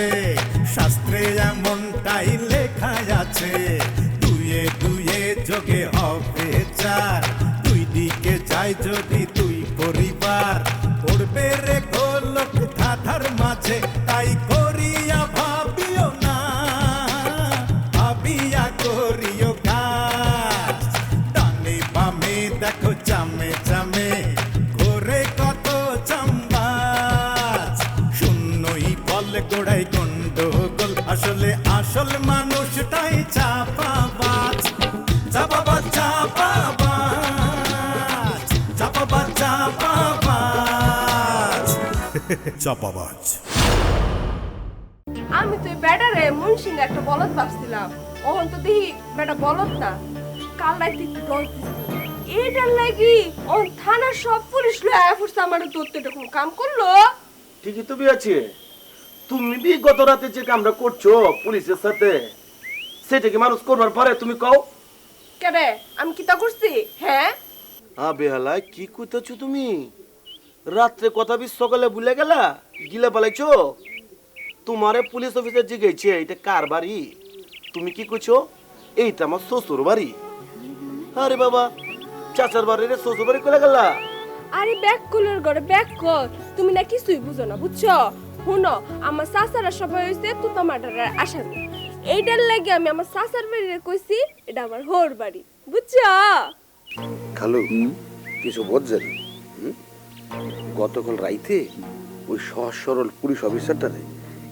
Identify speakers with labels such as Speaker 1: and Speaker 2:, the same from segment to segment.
Speaker 1: আছে, শাস্ত্রে এমনটাই লেখা আছে, দুয়ে দুয়ে যোগে হবে চার, দুই দিকে যায় যদি দুই পরিবার, পড়বে রে গোলক ধাঁধার মাঝে, তাই করিয়া ভাবিও না, ভাবিয়া করিও কাজ, ডানে বামে দেখো চামে চামে ঘোরে কত চাম্বাজ, শূন্যই বল গোড়াই গন্ডগোল, আসলে আসল মানুষটাই চাপাবাজ, চাপাবাজ চাপাবাজ, চাপাবাজ চাপাবাজ, চাপাবাজ।
Speaker 2: আমি তো ব্যাটারে মুন্সিং একটা বলদ ভাবছিলাম, ওহন তো দেখি বেটা বলদ না, কাল রাইতে একটু ডর দিছিল, এটার লাগি ওন থানার সব পুলিশ লয়ে ফুরছে আমার ধরতে, এটা কোনো কাম করলো?
Speaker 3: ঠিকই তো বিয়াছে, তুমি বি গত রাতে যে কামটা করছো পুলিশের সাথে, সেটা কি মানুষ করবার পরে তুমি কও?
Speaker 2: কেরে আমি কি তা করছি? হ্যাঁ
Speaker 3: বেহালায় কি কইতেছো তুমি? রাত্রে কথা বি সকালে ভুলে গেলা, গিলে পালাইছো? তোমারে পুলিশ অফিসার জিজ্ঞেছে এটা কার বাড়ি, তুমি কি কইছো এইটা আমার শ্বশুর বাড়ি? আরে বাবা, চাচার বাড়ি রে শ্বশুর বাড়ি কইলা গেলা?
Speaker 2: আরে ব্যাক কলার ঘরে ব্যাক কর, তুমি না কিছুই বুঝো না বুঝছো? শুনো, আমার চাচারা সবাই হইছে তো তোমাদের আসামি, এইটার লাগে আমি আমার চাচার বাড়িরে কইছি এটা আমার হোর বাড়ি, বুঝছো?
Speaker 4: খালু কিছু বুঝছেন? গতকাল রাইতে ওই সহজ সরল পুলিশ অফিসারটারে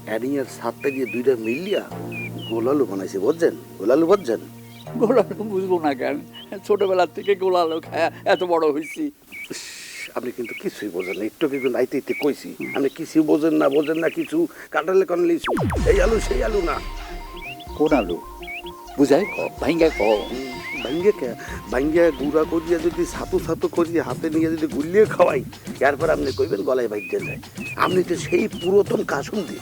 Speaker 4: অ্যাডিংয়ের সাতটা দিয়ে দুইটা মিলিয়া গোলালু বানাইছে, বুঝছেন? গোলালু বুঝছেন?
Speaker 5: গোলালু বুঝবো না কেন, ছোটবেলার থেকে গোলালু খায়া এত বড় হয়েছি।
Speaker 4: আপনি কিন্তু কিছুই বোঝেন না, একটু কিন্তু আইতে ইতে কইছি, আপনি কিছুই বোঝেন না কিছু কাটালে কানলে এই আলু সেই আলু না।
Speaker 5: কোন আলু বুঝাই ক, ভাইঙ্গা ক।
Speaker 4: ভাঙ্গিয়া গুঁড়া করিয়া যদি ছাতু ছাতু করিয়া হাতে নিয়ে যদি গুলিয়ে খাওয়াই, এরপর আপনি কইবেন গলায় বাইতে যায়। আপনি তো সেই পুরাতন কাসুন্দি।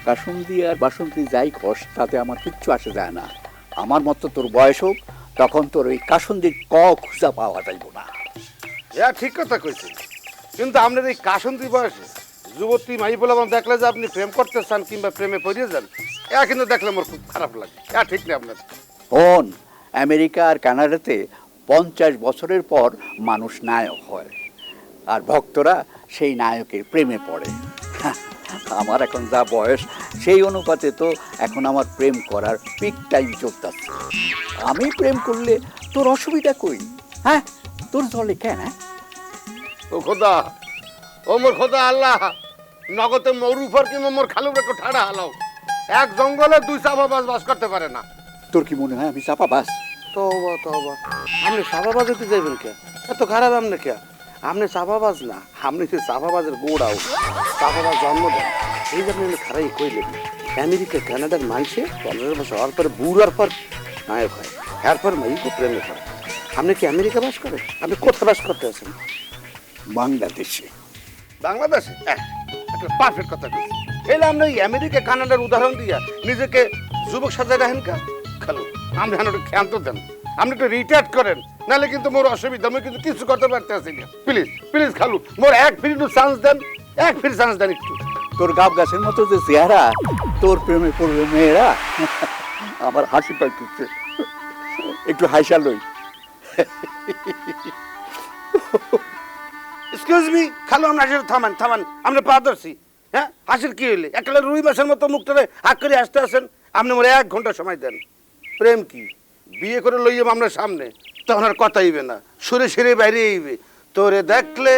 Speaker 5: কাসুন্দি আর বাসন্তী যাই খস তাতে আমার কিচ্ছু আসে যায় না। আমার মতো তোর বয়স হোক, তখন তোর ওই কাসুন্দির ক খুঁজা পাওয়া যাইব না।
Speaker 4: ঠিক কথা কইছি, কিন্তু আপনার এই কাসুন্দি বয়সে যুবতী মাই বলে দেখলে যে আপনি প্রেম করতে চান কিংবা প্রেমে পড়িয়ে যান, কিন্তু দেখলে আমার খুব খারাপ লাগে। ঠিক না আপনার?
Speaker 5: হন, আমেরিকা আর কানাডাতে 50 বছরের পর মানুষ নায়ক হয়, আর ভক্তরা সেই নায়কের প্রেমে পড়ে। আমার এখন যা বয়স, সেই অনুপাতে তো এখন আমার প্রেম করার পিক টাইম চলতেছে। আমি প্রেম করলে তোর অসুবিধা কই? হ্যাঁ, তোর চলে কেন?
Speaker 4: ও খোদা, ও মোর খোদা আল্লাহ, নগদে মরু উপর কিংবা মোর খালুর একটু ঠাড়া হালাও। এক জঙ্গলে দুই চাপাবাজ বাস করতে পারে না।
Speaker 5: তোর কি মনে হয় আমি চাপাবাজ?
Speaker 4: তওবা তওবা, আপনি চাপাবাজ হতে যাইবেন কে? এত খারাপ আপনি কে? আপনি চাপাবাজ না, আপনি যে চাপাবাজের গোড়াও, চাপাবাজ জন্ম দেন। এই যে আপনি খারাই কইলেন, আমেরিকা কানাডার মানুষে 15 বছর হওয়ার পরে বুড়ার পর নায়ক হয়, এরপর মাইকে প্রেমে পড়ে। আপনি কি আমেরিকা বাস করেন? আপনি কোথায় বাস করতে আছেন?
Speaker 5: বাংলাদেশে।
Speaker 4: বাংলাদেশে? একটা পারফেক্ট কথা বলছি। এলে আপনি ওই আমেরিকা কানাডার উদাহরণ দিয়া নিজেকে যুবক সাজায় রাখেন কা? খালু, আপনি একটু ক্ষান্ত দেন, আপনি একটু রিটায়ার্ড করেন, নাহলে কিন্তু মোর অসুবিধা, আমি কিন্তু কিছু করতে পারতে আছি না। প্লিজ প্লিজ খালু, মোর এক ফির একটু চান্স দেন, এক ফির চান্স দেন একটু।
Speaker 5: তোর গাব গাছের মতো যে চেহারা, তোর প্রেমে পড়বে মেয়েরা। আমার হাসি পাইতেছে, একটু হাসা লই।
Speaker 4: এক্সকিউজ মি খালু, আমরা হাসির থামান থামান, আমরা পারদর্শী। হ্যাঁ, হাসির কি হইলে? একেবারে রুই মাছের মতো মুখটারে হাক করে আসতে আসেন। আপনি মোর 1 ঘন্টা সময় দেন। প্রেম কি বিয়ে করে লইয়াম আমরা সামনে, তখন আর কথা হইবে না, সুরে সুরে বাইরে আইবে। তোরে দেখলে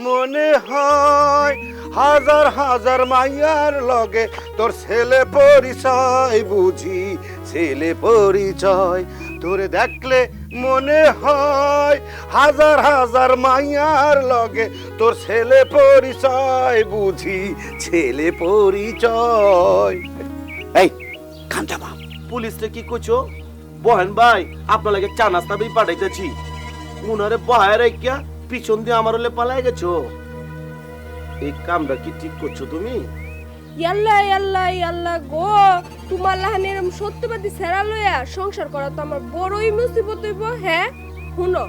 Speaker 4: মনে হয় হাজার হাজার মাইয়ার লগে তোর ছেলে পরিচয় বুঝি, ছেলে পরিচয়। তোরে দেখলে মনে হয় হাজার হাজার মাইয়ার লগে তোর ছেলে পরিচয় বুঝি, ছেলে পরিচয়।
Speaker 5: এই কান্দামা,
Speaker 3: পুলিশে কি কইছো? বহেন ভাই, আপনার লাগে চা নাস্তা বি পাঠাইতেছি, উনারে বহায় রাখিয়া পিছন দিয়ে আমার হলে পালাই গেছো। এই কামটা কি ঠিক করছো তুমি?
Speaker 2: ইয়াল্লা ইয়াল্লা ইয়াল্লা গো, তোমার লাহানে এরকম সত্যবাদী ছেড়া লইয়া সংসার করা তো আমার বড়ই মুসিবত হইব। হ্যাঁ শুনো,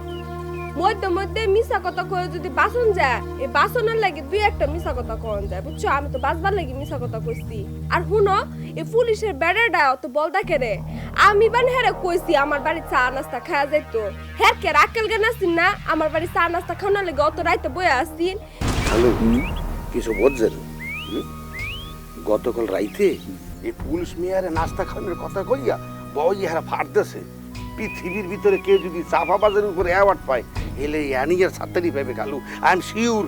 Speaker 2: মধ্যে মধ্যে মিছা কথা কয়ে যদি বাসন যায় এই বাসনের লাগে দুই একটা মিছা কথা কন যায় বুঝছো আমি তো বাসবার লাগি মিছা কথা কইছি আর হুনো এই পুলিশের বেড়াটা তো বল দেখে রে আমি বান হেরে কইছি আমার বাড়ি চা নাস্তা খাওয়া যাইতো হ্যাঁ কে রাকেল গে নাসিন না আমার বাড়ি চা নাস্তা খাওয়ানোর লাগে অত রাইতে বয়ে আসিন
Speaker 4: হ্যালো কিছু বলছেন গতকাল রাইতে এই পুলিশ মেয়ারে নাস্তা খাওয়ানোর কথা কইয়া বই ইহারা ফাটতেছে পৃথিবীর ভিতরে কেউ যদি চাপা বাজারের উপরে অ্যাওয়ার্ড পায় এলে অ্যানিয়ার ছাত্তারি পাবে কালু আই এম শিওর।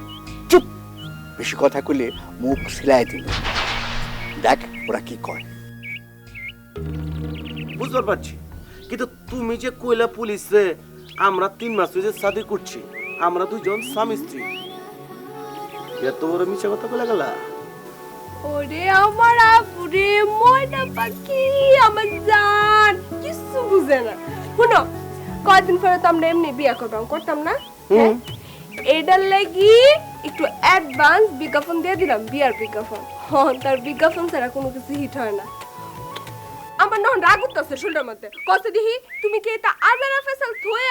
Speaker 5: চুপ, বেশি কথা কইলে মুখ সিলাই দিল। দেখ ওরা কি কয়।
Speaker 3: বুঝতে পারছি কিন্তু তুমি যে কইলা পুলিশে আমরা 3 মাস হয়েছে শাদি করছি আমরা দুজন স্বামী স্ত্রী এত বড় মিছা কথা বলে গেলা
Speaker 2: ওরে আমার আপুরে ময়না পাখি আমার জান কিছু বুঝে না শুনো কয়দিন পরে তো আমরা এমনি বিয়া করতাম না হ্যাঁ? এটার লাগি একটু অ্যাডভান্স বিজ্ঞাপন দিয়ে দিলাম বিয়ার বিজ্ঞাপন হ্যাঁ তার বিজ্ঞাপন ছাড়া কোনো কিছু হিট হয় না আমার নন রাগ উঠতেছে শরীরের মধ্যে কত দিহি তুমি কি এটা আজারা ফেসাল থোয়া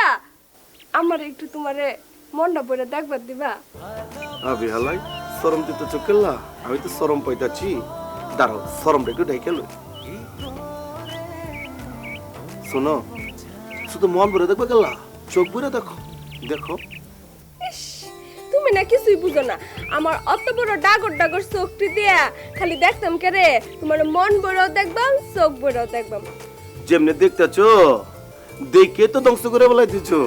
Speaker 2: আমার একটু তোমারে মনটা পড়ে দেখবার দিবা
Speaker 3: আবি হালাই শরম দিতে চোখেল্লা আমি তো শরম পাইতাছি দাঁড়াও শরমটা একটু ঢেকে লই শোনো শুধু মন ভরে দেখবে গেলা চোখ ভরে দেখো দেখো
Speaker 2: ইস, তুমি না কিছুই বুঝো না আমার অত বড় ডাগর ডাগর চোখটি দিয়া খালি দেখতাম কে রে তোমার মন বড়ও দেখবাম চোখ বড়ও দেখবাম
Speaker 3: যেমনি দেখতেছো দেখে তো ধ্বংস করে বলাই দিছো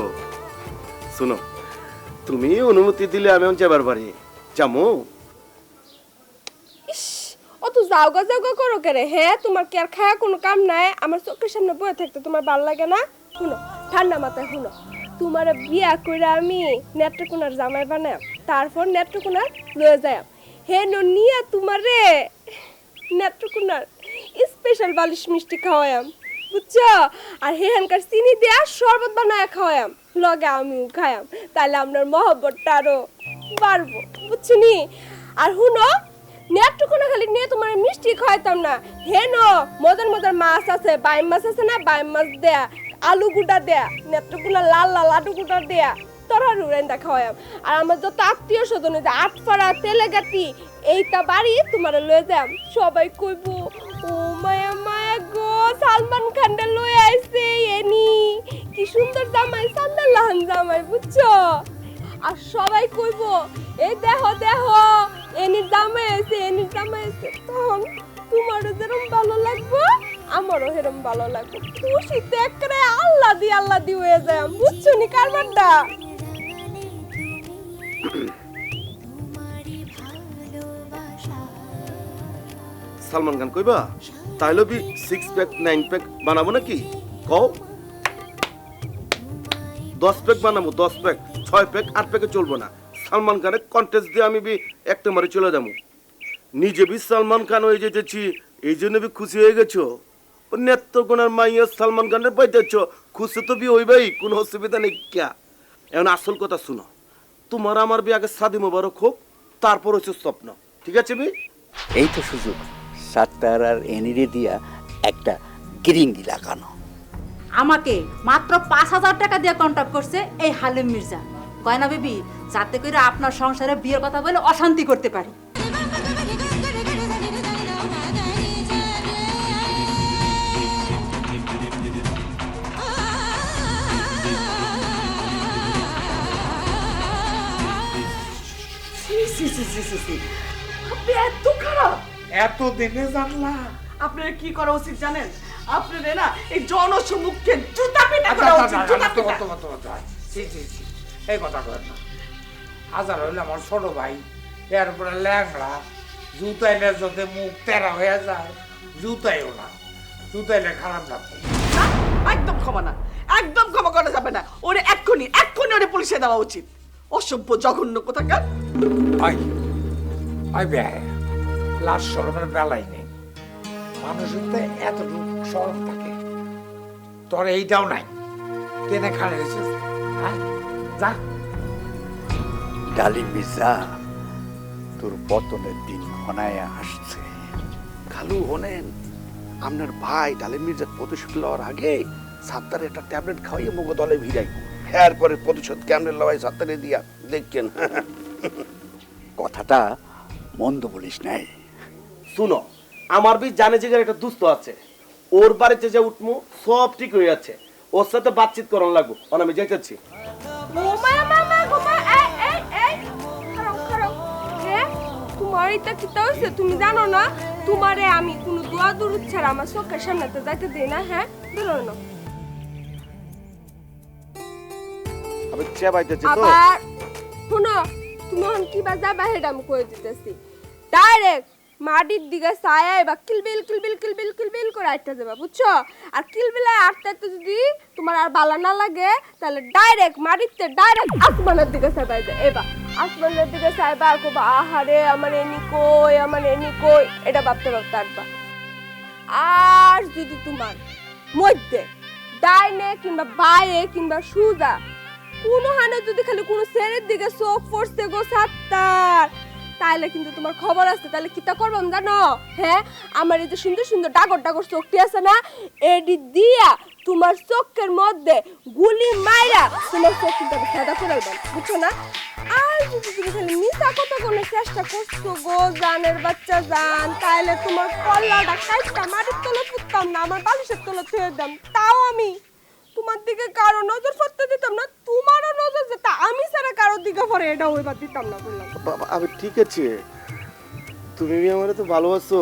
Speaker 3: শোনো তুমি অনুমতি দিলে আমি যাবার পারি যামু
Speaker 2: ইস অত যাওগা যাওগা করো কে রে হ্যাঁ তোমার কি আর খায়া কোনো কাম নাই আমার চোখের সামনে বয়ে থাকতে তোমার ভালো লাগে না শুনো ঠান্ডা মাথায় শুনো তোমার বিয়া কইরা আমি নেত্রকোনার জামাই বানাম তারপর নেত্রকোনার লয়ে যায় হে নিয়া তোমারে নেত্রকোনার স্পেশাল বালিশ মিষ্টি খাওয়ায়াম বুঝছো আর হেহানকার চিনি দেয়া শরবত বানায় খাওয়ায়াম লগে আমিও খায়াম তাহলে আপনার মহব্বতটা আরো বাড়বো বুঝছো নি আর হুনো নেটটুকুনা খালি নিয়ে তোমার মিষ্টি খাইতাম না হেন মজার মজার মাছ আছে বাইম মাছ আছে না বাইম মাছ দেয়া আলু গুঁড়া দেয়া নেটটুকুনা লাল লাল আলু গুঁড়া দেয়া তোরা রুরেন্দা খাওয়াম আর আমার যত আত্মীয় স্বজন যে আটপাড়া তেলেগাতি এইটা বাড়ি তোমার লয়ে যাম সবাই কইব ও মায়া মায়া গো সালমান খানটা লয়ে আইছে এনি কি সুন্দর জামাই সান্দার লাহান জামাই বুঝছো আর সবাই কইব এই দেখো দেখো এনি জামাই আছে এনি জামাই আছে তখন তোমারও যেরকম ভালো লাগবে আমারও সেরকম ভালো লাগবে খুশিতে একবারে আল্লাহ দি হয়ে যায় বুঝছো নি কারবারটা
Speaker 3: সালমান খান কইবা তাইলে বি 6 প্যাক 9 প্যাক বানাবো নাকি কও 10 প্যাক বানাবো 10 প্যাক 6 প্যাক 8 প্যাকে চলবো না সালমান খানের কন্টেস্ট দিয়ে আমি বি একটা মারে চলে যাবো নিজে বি সালমান খান হয়ে যেতেছি এই জন্য বি খুশি হয়ে গেছো নেত্রকোনার মাইয়া সালমান খানের পাইতেছ খুশি তো বি হইবাই কোনো অসুবিধা নেই ক্যা এখন আসল কথা শুনো তোমার আমার বি আগে শাদি মোবারক হোক তারপর হচ্ছে স্বপ্ন ঠিক আছে বি
Speaker 5: এই তো সুযোগ সাত্তার আর এনিরে দিয়া একটা গিরিঙ্গি লাগানো।
Speaker 6: আমাকে মাত্র 5,000 টাকা দিয়ে কন্ট্যাক্ট করছে এই হালিম মির্জা গয়না বেবি যাতে করে আপনার সংসারে বিয়ের কথা বলে অশান্তি করতে পারি
Speaker 7: আপনি এত খারাপ এত দিনে জানলা আপনার কি করা উচিত জানেন আপনার না এই জনসম্মুখে জুতা পিটা করা উচিত জুতা পিটা
Speaker 8: এই কথা কর না হাজার হইলে আমার ছোট ভাই এরপরে ল্যাংড়া জুতাইলে যদি মুখ তেরা হয়ে যায় জুতাইও না জুতাইলে খারাপ লাগবে
Speaker 7: একদম ক্ষমা না একদম ক্ষমা করা যাবে না ওরে এক্ষুনি ওরে পুলিশে দেওয়া উচিত অসভ্য জঘন্য কোথাকার
Speaker 8: আই আই ব্যয় লাশ শরমের বেলাই নেই মানুষের তো এতটুকু শরম থাকে তোর এইটাও নাই টেনে খাড়ে হয়েছে হ্যাঁ যা
Speaker 5: ডালিম মির্জা তোর পতনের দিন ঘনায় আসছে।
Speaker 4: খালু হনেন আপনার ভাই ডালিম মির্জার প্রতিশোধ লওয়ার আগে সাত্তার একটা ট্যাবলেট খাওয়াইয়ে মুখ দলে ভিড়াই এরপরে প্রতিশোধ কেমনে লড়াই সাথে দিয়া দেখছেন।
Speaker 5: কথাটা মন্দ বলিস নাই।
Speaker 3: শুনো, আমার বি জানে যে একটা দুস্থ আছে, ওর বাড়িতে যে উঠমু সব ঠিক হয়ে যাচ্ছে, ওর সাথে বাতচিত করার লাগবো, আমি যাইতেছি।
Speaker 2: তোমার এটা কি হয়েছে তুমি জানো না? তোমারে আমি কোনো দোয়া দরুদ ছাড়া আমার চোখের সামনে যাইতে দিই না। হ্যাঁ ধরো না
Speaker 3: আমি চেবাইতেছি তো।
Speaker 2: আবার শুনো, তুমি এখন কি বাজা বাহির আমি কই দিতেছি, ডাইরেক্ট মাটির দিকে ছায়া বা কিলবিল কিলবিল কিলবিল কিলবিল করে আটটা যাবা, বুঝছো? আর কিলবিলায় আটটা যদি তোমার আর ভালো না লাগে তাহলে ডাইরেক্ট মাটিতে ডাইরেক্ট আসমানের দিকে চাইবা যায়। এবার আসমানের দিকে চাইবা আর কবা আহারে আমার এনি কই, আমার এনি কই, এটা ভাবতে ভাবতে আটবা। আর যদি তোমার মধ্যে ডাইনে কিংবা বায়ে কিংবা সুজা কোনো হানে যদি খালি কোনো ছেলের দিকে চোখ পড়ছে গো সাত্তার, তাহলে কিন্তু তোমার খবর আছে। তাহলে কিটা করবাম জানো? হ্যাঁ, আমার এই যে সুন্দর সুন্দর ডাগর ডাগর চোখটি আছে না, এডি দিয়া তোমার চোখের মধ্যে গুলি মাইরা তোমার চোখ কিন্তু সাদা করে দেব, বুঝছো না? আর যদি তুমি খালি মিথ্যা কথা কোনো চেষ্টা করছো গো জানের বাচ্চা জান, তাহলে তোমার কল্লাটা কাইটা মাটির তলে পুঁততাম না, আমার বালিশের তলে থুয়ে দাম, তাও আমি তোমার দিকে কারো নজর পড়তে দিতাম না। তোমারও নজর যেটা আমি ছাড়া কারোর দিকে পড়ে এটা হইবার দিতাম না বললাম।
Speaker 3: আমি ঠিক আছে, তুমি আমার তো ভালোবাসো,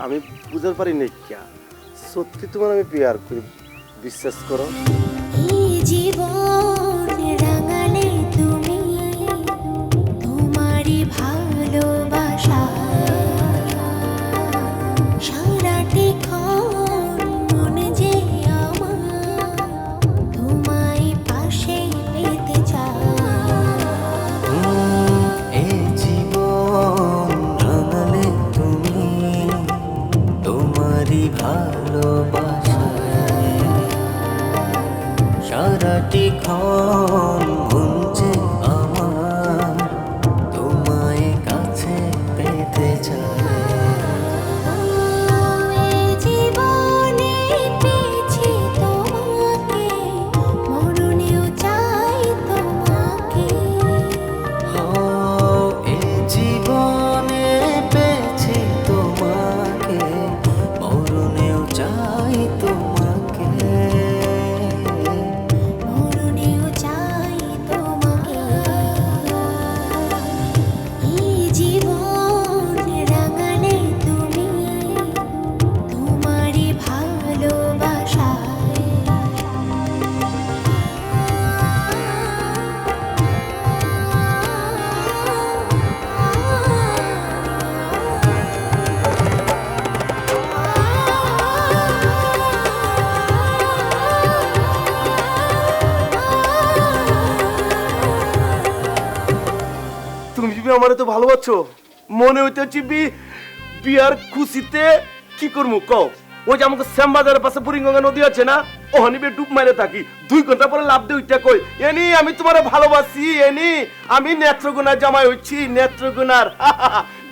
Speaker 3: আমি বুঝতে পারি না কিয়া, সত্যি তোমার আমি প্যার করি, বিশ্বাস করো।
Speaker 9: এই জীবন রাঙালে তুমি, তোমারই ভালোবাসা সারাটি ক্ষণ মনে যে আমার তোমায় পাশে পেতে চায়।
Speaker 10: এই জীবন রাঙালে তুমি, তোমারই ভালোবাসায় সারাটি ক্ষণ গুনছে আমার তোমায় কাছে পেতে চায়।
Speaker 9: জীবনে পেয়েছি তোমাকে, মরণেও চাই তোমাকে।
Speaker 10: এ জীবনে পেয়েছি তোমাকে, মরণেও চাই তোমাকে।
Speaker 9: মরণেও চাই তোমাকে। এই জীবন রাঙালে তুমি, তোমারই ভালোবাসায়।
Speaker 3: তুমি আমার তো ভালোবাসো, মনে হইতেছি বিয়ার খুশিতে কি করবো কও? ওই যে আমাকে শ্যামবাজারের পাশে বুড়িগঙ্গা নদী আছে না, ওখানে ডুব মারে থাকি, 2 ঘন্টা পরে লাভ দিয়ে উঠতে কই এনি আমি তোমার ভালোবাসি, এনি আমি নেত্রগুনার জামাই হচ্ছি, নেত্রগুনার।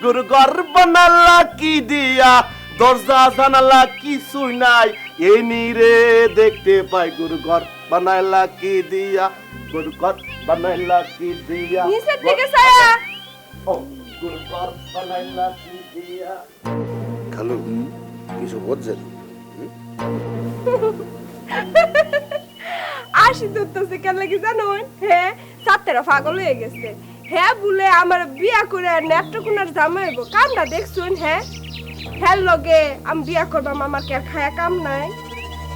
Speaker 3: গরু ঘর বানালা কি দিয়া, দরজা জানালা কিছুই নাই, এনি রে দেখতে পাই গরু ঘর বানাইলা কি দিয়া, গরু ঘর বানাইলা কি দিয়া,
Speaker 2: নিচের দিকে ছায়া।
Speaker 3: ও গরু ঘর বানাইলা কি দিয়া।
Speaker 4: খালু কিছু বলছেন?
Speaker 2: আসি ধরতেছে কেন লাগি জানো? হ্যাঁ, সাতটা পাগল হয়ে গেছে। হ্যাঁ বলে আমার বিয়া করে নেত্রকোনার জামাই হইব, কামটা দেখছুন? হ্যাঁ, হ্যাঁ লগে আমি বিয়া করবাম, আমার কি আর খায়া কাম নাই?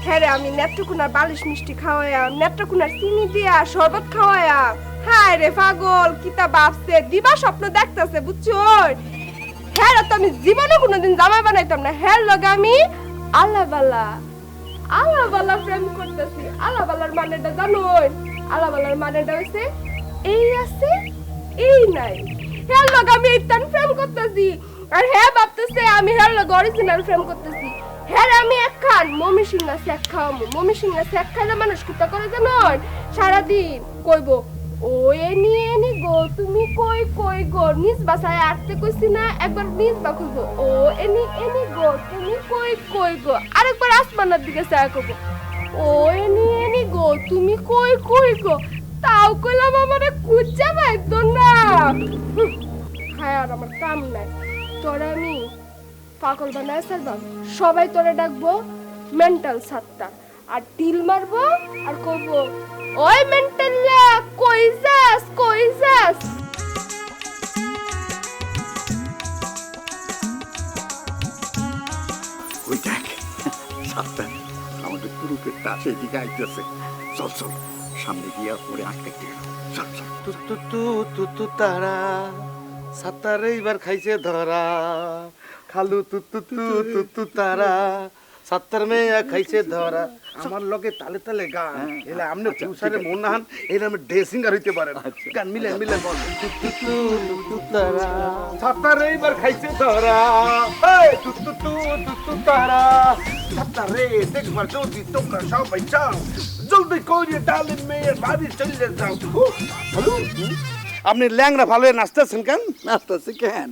Speaker 2: হ্যাঁ রে, আমি নেত্রকোনার বালিশ মিষ্টি খাওয়াইয়া, নেত্রকোনার চিনি দিয়া শরবত খাওয়াইয়া। হায় রে পাগল, কিতা ভাবছে, দিবা স্বপ্ন দেখতেছে, বুঝছো? হ্যাঁ তো আমি জীবনে কোনোদিন জামাই বানাইতাম না। হ্যাঁ লগে আমি আল্লাহ বালা প্রেম করতেছি। আল্লাহ বালার মানেটা জানোই? আল্লাহ বালার মানেটা হইছে এই আছে এই নাই। হ্যাঁ লগে আমি এইটান প্রেম করতেছি, আর হ্যাঁ ভাবতেছে আমি হ্যাঁ লগে অরিজিনাল প্রেম করতেছি। হ্যাঁ আমি একখান মমি সিংহা শেখ খাওয়ামো। মমি সিংহা শেখ খাইলে মানুষ কুতা করে জানোই? সারাদিন কইব ও এনি গো, তুমি কই কই গো, নিজ বাসায় আটতে কইছি না, একবার নিজ বা কইবো ও এনি গো, তুমি কই কই গো, আরেকবার আসমানের দিকে চায় কইবো ওই নিয়ে নি গো, তুমি কই কই গো, তাও কইলাম আমারে খুঁজা পাইতো না। হ্যাঁ, আর আমার কাম নাই, তোরা আমি পাগল বানায় সারবাম। সবাই তোরে ডাকবো মেন্টাল সাত্তা, আর টিল মারবো আর কইবো, ওই মেন্টাল্লা কই যাস কই যাস।
Speaker 5: ওই দেখ সাতটা আমাদের গ্রুপের টাসে দিকে আইতেছে। চল চল, সামনে গিয়া পরে আটকাইতে গেল। চল চল।
Speaker 3: তু তারা সাতারে এবার খাইছে ধরা, খালু তু তারা সাত্তার মেয়ে খাইছে ধরা। আমার লগে তালে তালে গান এলে আমনে পুসারে মন না হান এলে আমি ড্রেসিং আর হইতে পারেন। গান মিলে মিলে বল, তু তারা সাত্তারে এবার খাইছে ধরা, এই তু তারা সাত্তারে দেখবার যদি তোমরা সবাই চাও, জলদি করে ডালের মেয়ের বাড়ি চলে যাও। হ্যালো, আপনি ল্যাংরা ভালো নাচতেছেন কেন?
Speaker 5: নাচতেছে কেন?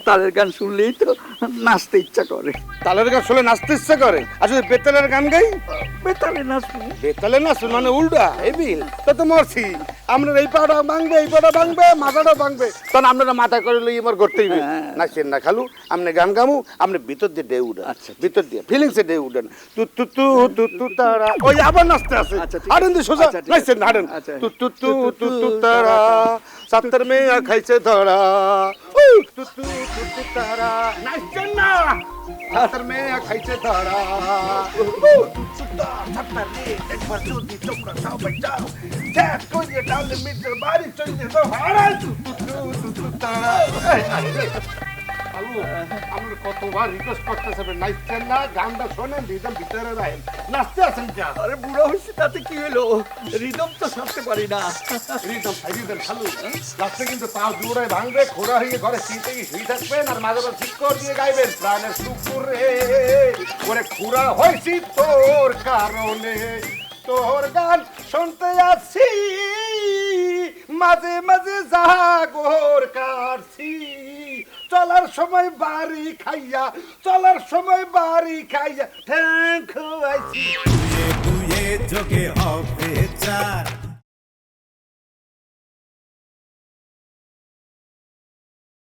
Speaker 5: তালের গান শুনলেই তো নাচতে ইচ্ছা করে।
Speaker 4: তালের গান শুনে নাচতে ইচ্ছা করে, আর যদি বেতালের গান গাই?
Speaker 5: বেতালে নাচবি?
Speaker 4: বেতালে নাচুন মানে উল্টা এবিল, তো তো মরছি। আমরা এই পাড়া ভাঙবে, এই পাড়া ভাঙবে, মাথাটা ভাঙবে, তখন আপনারা মাথা করে লই আমার করতেই নাচেন না খালু। আপনি গান গামু, আপনি ভিতর দিয়ে ডে উঠেন। আচ্ছা, ভিতর দিয়ে ফিলিংসে ডে উঠেন। তু তারা ওই আবার নাচতে আছে। হারেন দিয়ে সোজা নাচছেন না, হারেন। তু তারা সাত্তার মেয়ে খাইছে ধরা, তু তারা নাচছেন না, সাত্তার মেয়ে খাইছে ধরা, সাত্তার মেয়ে একবার যদি তোমরা সবাই যাও, ধ্যাত করে ডালে মিটার বাড়ি চলে যাও। হারান তু তারা। আমরা কতবার রিকোয়েস্ট করতেছে নাচছেন না, গানটা শোনেন, রিদম ভিতরে রাখেন, নাচতে আছেন যা।
Speaker 5: আরে বুড়া হয়েছে তাতে কি হলো? রিদম তো সারতে পারি না।
Speaker 4: রিদম সাইডের খালু লাস্টে কিন্তু পা জোড়ায় ভাঙবে, খোড়া হয়ে ঘরে শীতে শুয়ে থাকবেন, আর মাঝে মাঝে ঠিক করে দিয়ে গাইবেন, প্রাণের সুপুরে ওরে খুড়া হয়েছি তোর কারণে, তোর গান শুনতে আসছি, মাঝে মাঝে জাগর কাটছি, চলার সময় বাড়ি খাইয়া, চলার সময় বাড়ি খাইয়া ঠ্যাং খুয়াইছি।
Speaker 1: দুয়ে দুয়ে যোগে হবে চার,